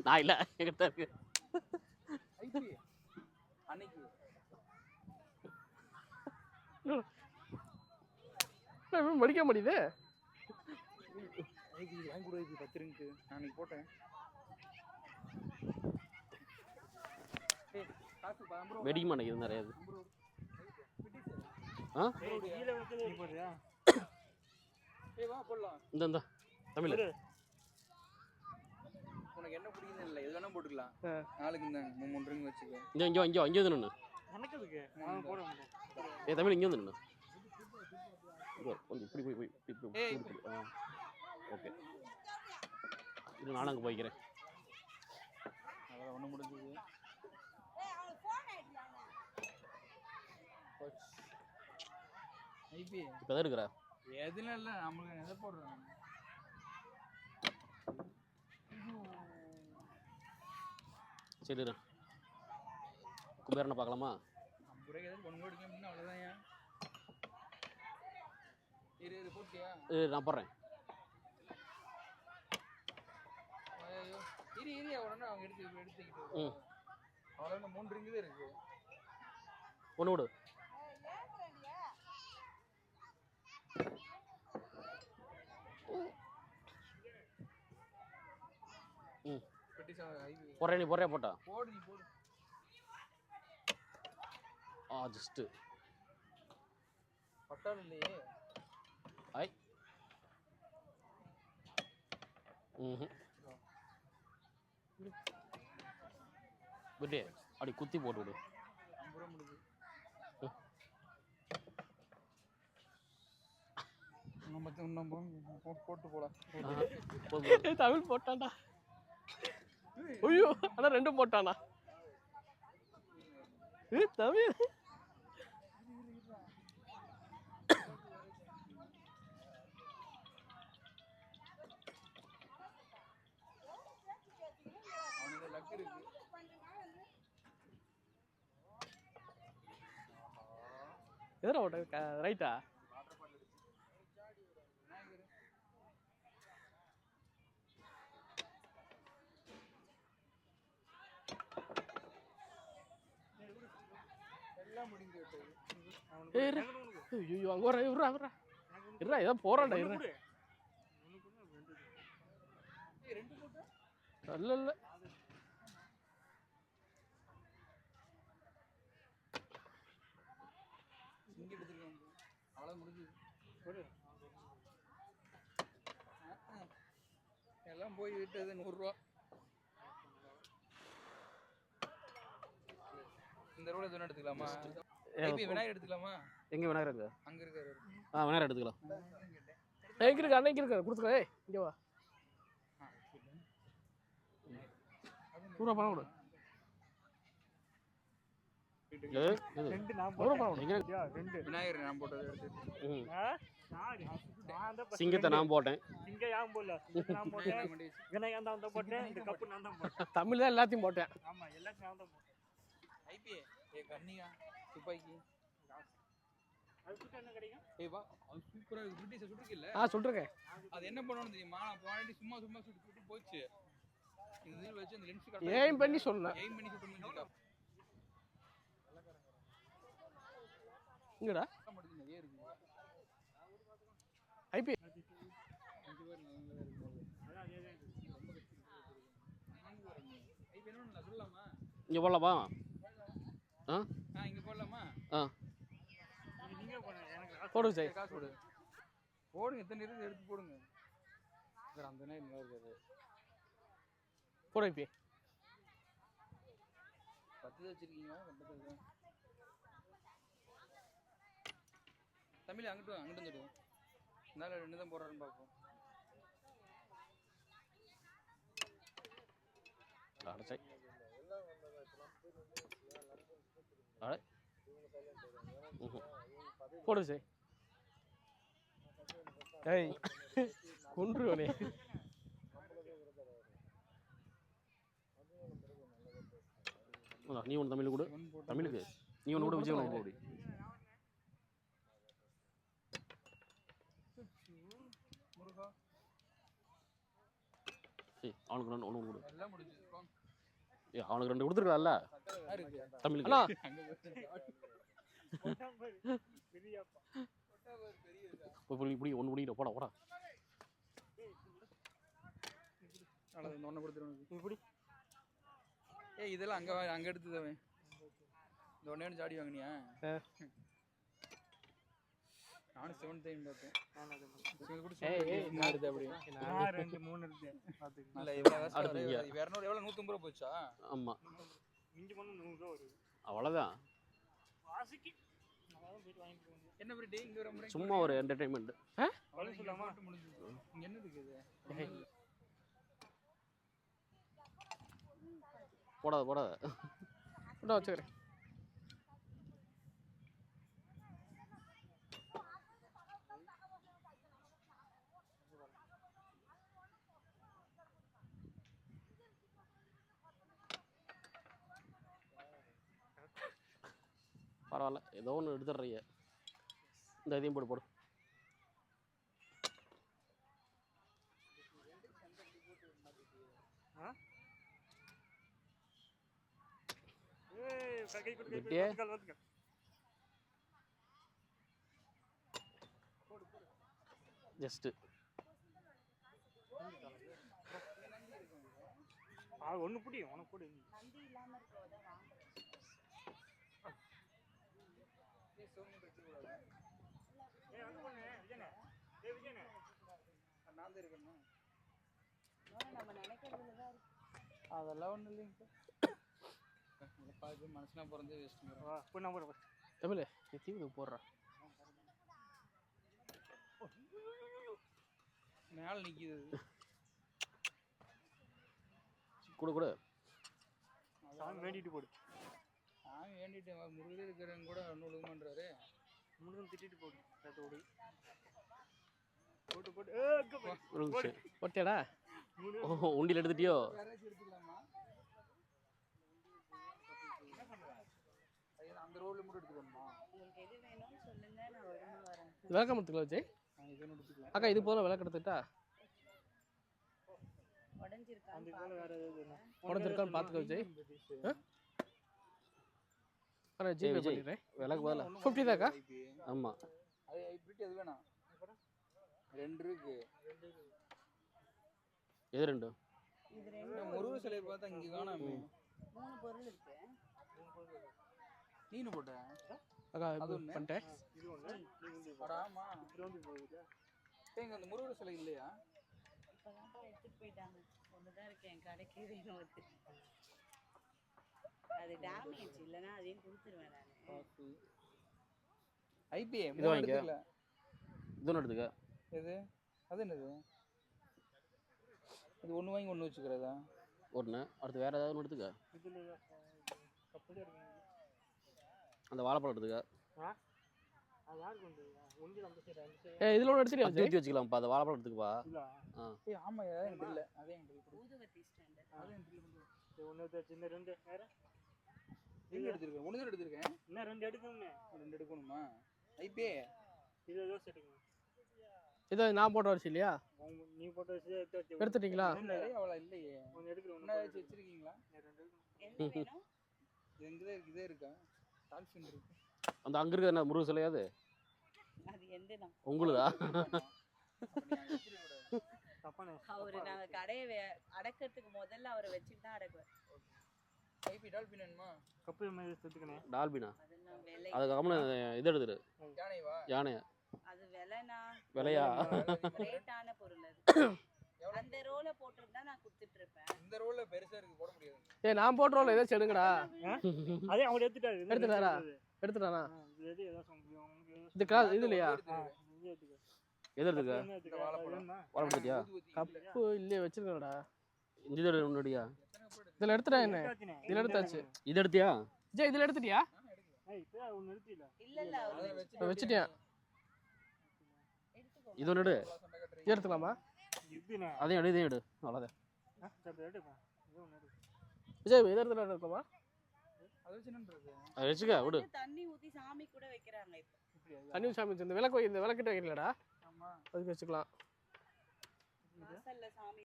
நான் இல்லை என்கிட்ட இருக்கு. அன்னைக்கு மடிக்க முடியுது. வாங்கி கூட 10 ரிங்க்கு நான் அன்னைக்கு போட்டேன். வெடிக்க மாட்டேங்குது நிறைய. இந்த தமிழ் உனக்கு என்ன பிடிக்குது இல்லை எது வேணா போட்டுக்கலாம். நாளைக்கு இந்த 3 ரிங் வச்சுக்கோ. இங்கே வந்து நின்று தமிழ் இங்கே வந்து நின்று கொஞ்சம் இப்படி போய் ஓகே இது நானும் அங்கே போய்க்கிறேன். அதான் ஒன்று முடிஞ்சது. இப்போ தான் இருக்கிற எதுல இல்லை நம்மளுக்கு எதை போடுறோம். சரி குபேரனை பார்க்கலாமா? 50 ரூபாய்க்கு எதாவது பொண்ணு அடிக்க முடியும் அவ்வளோதான். ஏன் இரு போட்டியா? நான் போடுறேன். ஐயோ இரு உடனே அவங்க எடுத்துக்கிட்டு அவ்வளோ 3 ரிங்கு தான் இருக்கு. ஒன்று விடு. போடுறேன். நீ போடுறியா? போட்டா போடு நீ போடு. ஜஸ்ட்டு பட்டாலும் இல்லையே. ஐ விட்டு அப்படி குத்தி போட்டு விடு. 50 ரூபா முடியுது. போட்டு போலாம். தமிழ் போட்டான்டா. ஐயோ ஆனால் 2 போட்டானா தமிழ். அவனுக்கு லக் இருக்கு. எதிர ஓட்ட ரைட்டா? ஐயோ அங்கே வர இருறா ஏதோ போறான்டா. இருறா இல்ல இல்ல இங்க எடுத்துருக்காங்க. அவ்வளோ முடிஞ்சது. எல்லாம் போய் விட்டது 100 ரூபா. இந்த ரோட எதுவும் எடுத்துக்கலாமா? விநாயகர் எடுத்துக்கலாமா? எங்க விநாயகர் இருக்கு? அங்க இருக்காரு. விநாயகர் எடுத்துக்கலாம். எங்க இருக்கு? அன்னைக்கு இருக்கு கொடுத்துக்க. இங்க வா. பூரா பணம் கொடு. விநாயகர் நான் போட்டது சிங்கத்தை நான் போட்டேன். தமிழ் தான் எல்லாத்தையும் போட்டேன். கண்ணியா துப்பாக்கி சூப்பரா இருக்கு. பிரிட்டிஷ் சுட்டுருக்கில்ல? சுட்டுருக்கேன். அது என்ன பண்ணணும் தெரியுமா? நான் போனாடி சும்மா சுட்டு போச்சு. இது வச்சு அந்த லென்ஸ் எய்ம் பண்ணி சொன்னேன். எய்ம் பண்ணி சுட்டு முடிஞ்சா இங்கடா மட்டும் நிறைய இருக்கு. ஐபி சொல்லலாமா? இங்க போடலாமா? இங்க போடலாமா? போடுங்க சார். காசு போடு. போடுங்க. எத்தனை இருக்கு எடுத்து போடுங்க. சார் அந்த நேரம் நல்லா இருக்காது. போடு ஐபி. 10 வச்சிருக்கீங்க. தமிழ் அங்கிட்டு வந்துடுவோம். இதனால 2 தான் போடுறாருன்னு பார்ப்போம். அடச்சை போடு சார். ஏய் கொன்றுவனே. நீ ஒன்று தமிழ் கொடு. தமிழுக்கு நீ ஒன்று கூட விஜய் ஒன்று கொடு. சரி அவனுக்கு ரெண்டு ஒன்று கொடு. எல்லாம் முடிஞ்சது. போங்க. ஏய் அவனுக்கு 2 கொடுத்துருக்கல சக்கரை இருக்கு. தமிழுக்கு. அண்ணா அங்க பெரிய இருக்கா? இப்படி ஒன்று முடிக்கிற போடா போடா. அவ்வளோ இந்த ஒன்று கொடுத்துருவாங்க. இப்படி ஏய் இதெல்லாம் அங்கே எடுத்துதவன். இந்த ஒன்றே ஒன்று ஜாடி வாங்கினியா? நானும் 7 டைம் பார்த்தேன். எடுத்து அப்படி 2 3 எடுத்தேன். இல்லை இவ்வளோ 200 எவ்வளோ 150 ரூபா போச்சா? ஆமாம் மிஞ்சி பண்ண 100 ரூபா வருது. அவ்வளோதான். வாசிக்கு அதான் போய் வாங்கிட்டு வந்து. என்ன பிரீ இங்கே ஒரு முறை சும்மா ஒரு என்டர்டைன்மெண்ட். அவ்வளோ சொல்லாமா முடிஞ்சது. இங்கே என்ன இருக்குது? போடாத போடாத. நான் வச்சுக்கிறேன். பரவாயில்ல ஏதோ ஒன்று எடுத்துடுறீங்க. இந்த இதையும் போடு போடு. கை கொடு கெட்டியே. வந்துக்க. ஜஸ்ட்டு ஒன்று பிடி உனக்கு போடு. அதெல்லாம் ஒன்றும் இல்லைங்க. பார்த்து மனசுனா பிறந்தே வேஸ்ட்டுங்க. போய் நம்பர் தமிழ் நீ தீவுக்கு போடுறா. மேலே நிற்கிது. கொடு கொடு. சாமி வேண்டிட்டு போடு. சாமி வேண்டிட்டு முருகே இருக்கிறவங்க கூட ஒன்றும் ஒழுங்குமான்றாரு. முருகன் திட்டிட்டு போடு. ஓடி போட்டு போட்டு போட்டியாடா? உண்டியில் எடுத்துட்டியோ? யாராச்சும் எடுத்துக்கலாமா? அந்த ரோட்ல மட்டும் எடுத்துக்கணுமா? உங்களுக்கு எது வேணும்னு சொல்லுங்க, நான் உடனே வரேன். விளக்கம் எடுத்துக்கலாம் விஜய். இதை எடுத்துக்கலாம். அக்கா இது போதும் விளக்கு எடுத்துட்டா? உடஞ்சிருக்கான்னு உடஞ்சிருக்கான்னு பார்த்துக்க விஜய். ஜிபே பண்ணிடுறேன். விளக்கு பதிலா 50 தாக்கா? ஆமாம். அது இப்படி அது வேணாம். 2 இருக்கு. எது 2? இது ரெண்டு முருகர் சிலையை பார்த்தா இங்கே காணாமே. 3 பொருள் இருக்கு. நீனு போட்ட அக்கா அது இது ஒண்ணு. பண்ணிட்டேன். ஆமா. ஏங்க அந்த முருகர் சிலை இல்லையா? இப்பதான் எடுத்துட்டு போயிட்டாங்க. ஒண்ணுதான் இருக்கு என் கடைக்கு வேணும் அது. அது டேமேஜ் இல்லைன்னா அதையும் கொடுத்துருவேன் நான். ஐபிஏ இது வாங்கிக்க. இது ஒன்று எடுத்துக்க. எது அது என்னது? இது ஒன்று வாங்கி ஒன்று வச்சுக்கிறதா? ஒன்று. அடுத்து வேறு ஏதாவது ஒன்று எடுத்துக்க. இதில் கப்பலே இருக்கு. அந்த வாழைப்பழம் எடுத்துக்க. அது யாருக்கு வந்து ஒன்று அந்த சைடு அந்த சைடு. இதில் ஒன்று எடுத்துட்டியா? தூக்கி வச்சுக்கலாம்ப்பா. அந்த வாழைப்பழம் எடுத்துக்கப்பா. ஏய் ஆமா எனக்கு இல்லை. அதே எனக்கு ஊதுவத்தி ஸ்டாண்டர்ட். அதே எனக்கு ஒன்று சின்ன 2 வேற எங்கே எடுத்துருக்கேன்? ஒன்று தான் எடுத்துருக்கேன். இன்னும் 2 எடுக்கணுமே. 2 எடுக்கணுமா? ஐபிஏ இது ஏதோ எடுக்கணும். இது நான் போட்ட வரிசை இல்லையா? நீ போட்ட வரிசை எடுத்துட்டீங்களா? அவ்வளோ இல்லையே. ஒன்று எடுக்கணும். ஒன்றா வச்சுருக்கீங்களா? 2 என்ன வேணும்? எங்கே இருக்கு? இதே இருக்கா? டால்ஃபின் இருக்கு. அந்த அங்கே இருக்கிற என்ன முருகன் சிலையாது? அது எந்த தான் உங்களுதா? தப்பானே. அவரு நாங்க கடையை அடக்கிறதுக்கு முதல்ல அவரை வச்சுட்டு தான் அடக்குவேன். ஐபி டால்ஃபின் வேணுமா? கப்பல் மாதிரி எடுத்துக்கணும். டால்பினா? அதெல்லாம் விலை. அதுக்கு கம்மனு இது எடுத்துரு. யானைவா? யானையா? அது விலைனா விலையா? ரேட்டான பொருள் அது. அந்த ரோல போட்டிருந்தா நான் கொடுத்துட்டு இருப்பேன். இந்த ரோல்ல பெருசா இருக்கு, போட முடியாது. ஏய் நான் போட்ட ரோல ஏதாச்சும் எடுங்கடா. அதே அவங்க எடுத்துட்டாரு. எடுத்துட்டாரா? எடுத்துட்டானா? இது ஏதோ இது கிளாஸ் இது இல்லையா? எது எடுத்துக்க? இந்த வாழைப்பழம். வாழைப்பழத்தியா? கப்பு இல்லையே வச்சிருக்கடா. இந்த இது முன்னாடியா? இதுல எடுத்துட்டா என்ன? இதுல எடுத்தாச்சு. இது எடுத்தியா? ஜெய் இதுல எடுத்துட்டியா? இல்ல இல்ல அவரு வச்சிட்டியா? எடுத்துக்கோ. இது ஒன்று எடு. இது எடுத்துக்கலாமா? அதையும் எடு, இதையும் எடு. அவ்வளோதான். விஜய் இது எடுத்துக்கலாமா? அது வச்சு என்னன்றது? அதை வச்சுக்க விடு. தண்ணி ஊத்தி சாமி கூட வைக்கிறாங்க இப்போ. தண்ணி சாமி இந்த விளக்கு இந்த விளக்கிட்ட வைக்கலடா. ஆமா. அதுக்கு வச்சுக்கலாம். வாசல்ல சாமி